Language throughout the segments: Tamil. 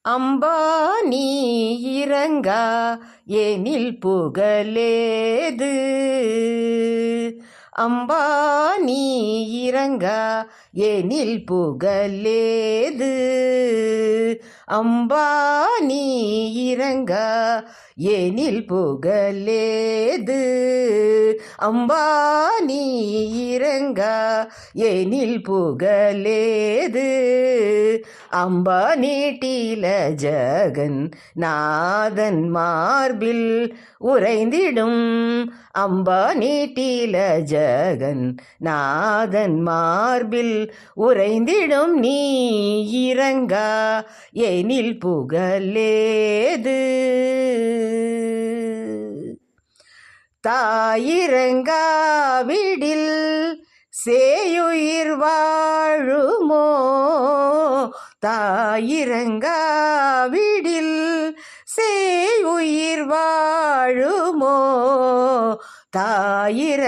அம்பா நீ இறங்கா எனில் புகழேது. அம்பா நீ இறங்கா எனில் புகழேது. அம்பா நீ இறங்கா எனில் புகழேது. அம்பா நீ இறங்கா எனில் புகழேது. அம்பா நீட்டில ஜகன் நாதன் மார்பில் உறைந்திடும். அம்பா நீட்டில ஜகன் நாதன் மார்பில் உறைந்திடும். நீ இறங்கா எனில் புகழேது. தாயிரங்காவிடில் சேயுயிர் வாழுமோ? தாயிரங்காவிடில் சேயுயிர் வாழுமோ? தாயிரங்காவிடில்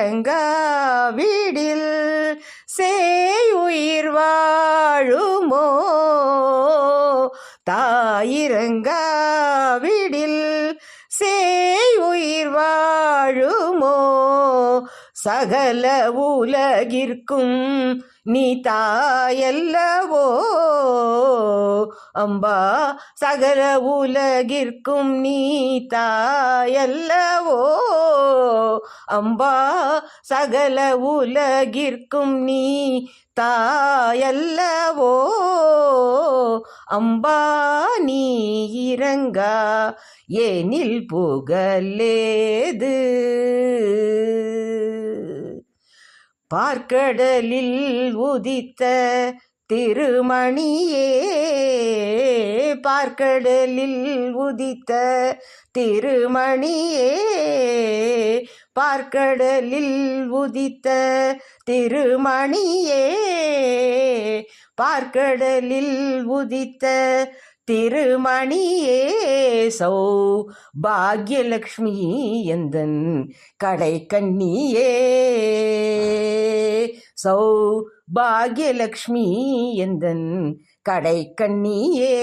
சேயுயிர் வாழுமோ? தாயிரங்காவிடில் சேயுயிர் வாழுமோ? சகல உலகிற்கும் நீ தாயல்லவோ? அம்பா சகல உலகிற்கும் நீ தாயல்லவோ? அம்பா சகல உலகிற்கும் நீ தாயல்லவோ? அம்பா நீ இறங்கா எனில் புகழேது. பார்க்கடலில் உதித்த திருமணியே, பார்க்கடலில் உதித்த திருமணியே, பார்க்கடலில் உதித்த திருமணியே, பார்க்கடலில் உதித்த திருமணியே. சௌபாக்யலக்ஷ்மி எந்தன் கடை கண்ணியே, சௌபாக்யலக்ஷ்மி எந்தன் கடை கண்ணியே.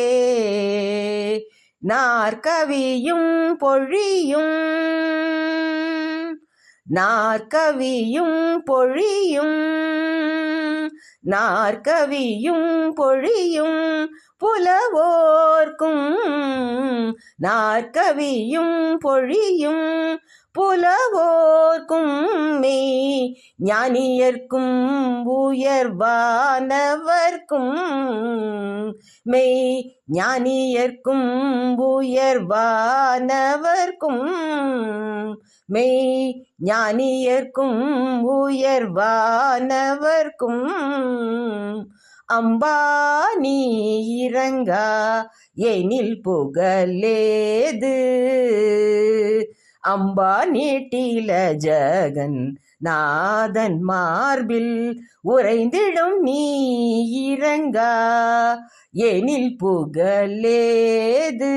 நாற்கவியும் பொழியும், நாற்கவியும் பொழியும், நாற்கவியும் பொழியும் புலவோர்க்கும், நாற்கவியும் பொழியும் புலவோர்க்கும், மெய் ஞானியர்க்கும் உயர்வானவர்க்கும், மெய் ஞானியர்க்கும் உயர்வானவர்க்கும், மெய் ஞானியர்க்கும் உயர்வானவர்க்கும். அம்பா நீ இறங்கா எனில் புகழேது. அம்பா நீட்டில ஜகன் நாதன் மார்பில் உறைந்திடும். நீ இறங்கா எனில் புகழேது.